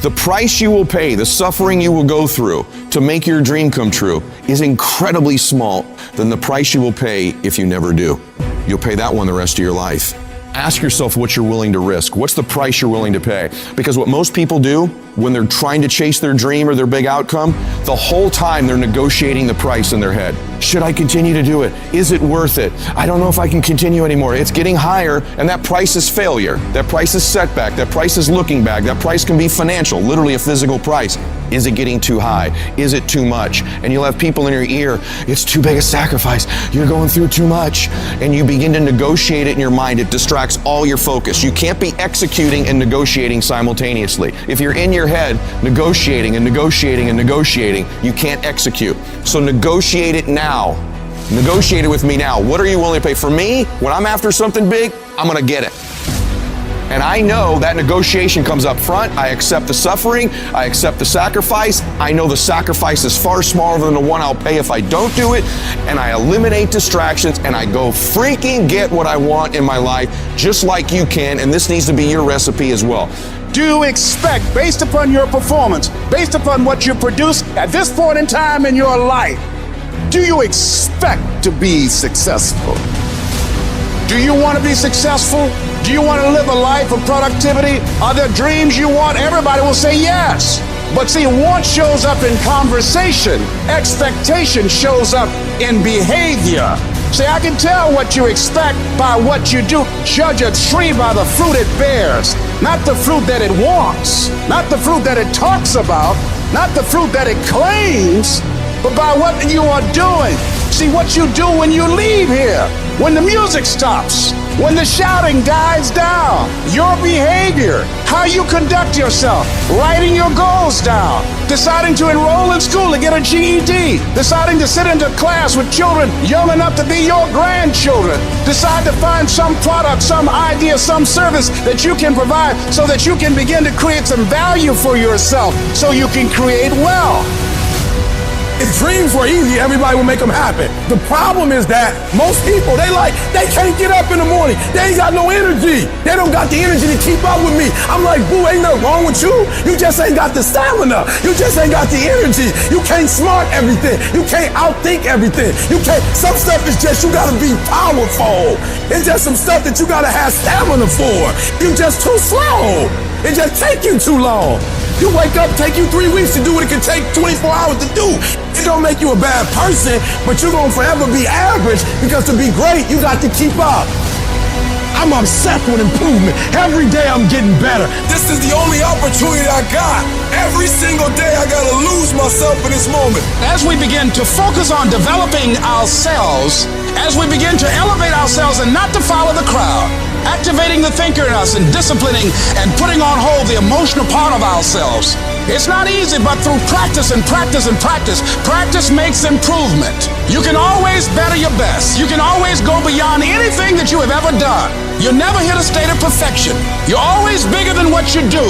The price you will pay, the suffering you will go through to make your dream come true is incredibly small than the price you will pay if you never do. You'll pay that one the rest of your life. Ask yourself what you're willing to risk. What's the price you're willing to pay? Because what most people do when they're trying to chase their dream or their big outcome, the whole time they're negotiating the price in their head. Should I continue to do it? Is it worth it? I don't know if I can continue anymore. It's getting higher, and that price is failure. That price is setback. That price is looking back. That price can be financial, literally a physical price. Is it getting too high? Is it too much? And you'll have people in your ear, it's too big a sacrifice. You're going through too much. And you begin to negotiate it in your mind. It distracts all your focus. You can't be executing and negotiating simultaneously. If you're in your head negotiating and negotiating and negotiating, you can't execute. So negotiate it now. Negotiate it with me now. What are you willing to pay? For me, when I'm after something big, I'm gonna get it. And I know that negotiation comes up front. I accept the suffering. I accept the sacrifice. I know the sacrifice is far smaller than the one I'll pay if I don't do it. And I eliminate distractions and I go freaking get what I want in my life, just like you can. And this needs to be your recipe as well. Do you expect, based upon your performance, based upon what you produce at this point in time in your life, do you expect to be successful? Do you want to be successful? Do you want to live a life of productivity? Are there dreams you want? Everybody will say yes. But see, want shows up in conversation. Expectation shows up in behavior. See, I can tell what you expect by what you do. Judge a tree by the fruit it bears, not the fruit that it wants, not the fruit that it talks about, not the fruit that it claims, but by what you are doing. See, what you do when you leave here, when the music stops, when the shouting dies down, your behavior, how you conduct yourself, writing your goals down, deciding to enroll in school to get a GED, deciding to sit into class with children young enough to be your grandchildren, decide to find some product, some idea, some service that you can provide so that you can begin to create some value for yourself so you can create wealth. If dreams were easy, everybody would make them happen. The problem is that most people, they can't get up in the morning. They ain't got no energy. They don't got the energy to keep up with me. I'm like, boo, ain't nothing wrong with you. You just ain't got the stamina. You just ain't got the energy. You can't smart everything. You can't outthink everything. Some stuff is just, you gotta be powerful. It's just some stuff that you gotta have stamina for. You just too slow. It just take you too long. You wake up, take you 3 weeks to do what it can take 24 hours to do. It don't make you a bad person, but you're gonna forever be average because to be great, you got to keep up. I'm obsessed with improvement. Every day I'm getting better. This is the only opportunity I got. Every single day I gotta lose myself in this moment. As we begin to focus on developing ourselves, as we begin to elevate ourselves and not to follow the crowd, activating the thinker in us and disciplining and putting on hold the emotional part of ourselves. It's not easy, but through practice and practice and practice, practice makes improvement. You can always better your best. You can always go beyond anything that you have ever done. You'll never hit a state of perfection. You're always bigger than what you do.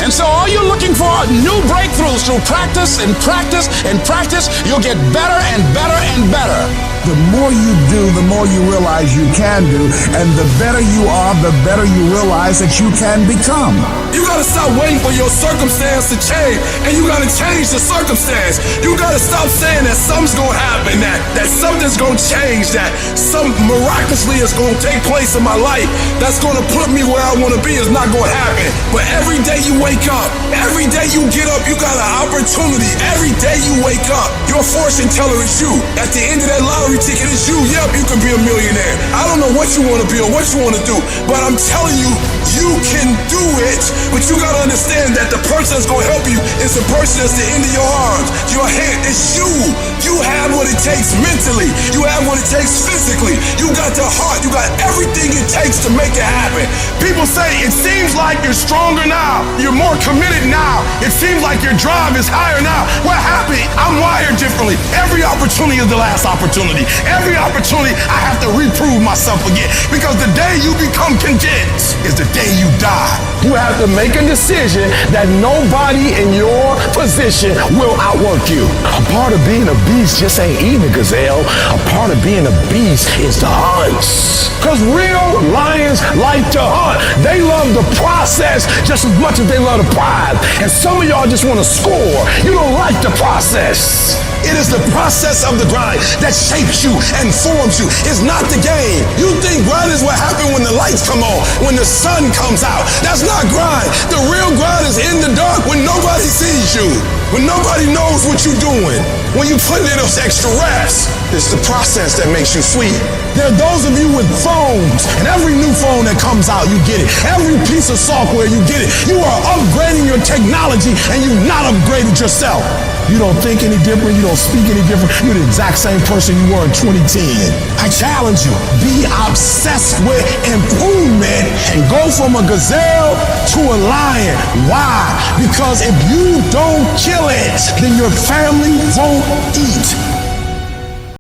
And so all you're looking for are new breakthroughs through practice and practice and practice. You'll get better and better and better. The more you do, the more you realize you can do, and the better you are, the better you realize that you can become. You gotta stop waiting for your circumstance to change, and you gotta change the circumstance. You gotta stop saying that something's gonna happen, that something's gonna change, that something miraculously is gonna take place in my life that's gonna put me where I wanna be is not gonna happen. But every day you wake up, every day you get up, you got an opportunity. Every day you wake up, your fortune teller is you. At the end of that lottery ticket is you. Yep, you can be a millionaire. I don't know what you want to be or what you want to do, but I'm telling you, you can do it. But you got to understand that the person that's going to help you is the person that's the end of your arms. Your hand is you. You have what it takes mentally. You have what it takes physically. You got the heart. You got everything it takes to make it happen. People say it seems like you're stronger now. You're more committed now. It seems like your drive is higher now. What happened? I'm wired differently. Every opportunity is the last opportunity. Every opportunity I have to reprove myself again, because the day you become content is the day you die. You have to make a decision that nobody in your position will outwork you. A part of being a beast just ain't eating a gazelle. A part of being a beast is to hunt. Because real lions like to hunt. They love the process just as much as they love the prize. And some of y'all just want to score. You don't like the process. It is the process of the grind that shapes you and forms you. It's not the game. You think grind is what happens when the lights come on, when the sun comes out. That's not grind. The real grind is in the dark when nobody sees you, when nobody knows what you're doing, when you put in those extra reps. It's the process that makes you sweet. There are those of you with phones, and every new phone that comes out, you get it. Every piece of software, you get it. You are upgrading your technology, and you've not upgraded yourself. You don't think any different. You don't speak any different. You're the exact same person you were in 2010. I challenge you, be obsessed with improvement and go from a gazelle to a lion. Why? Because if you don't kill it, then your family won't eat.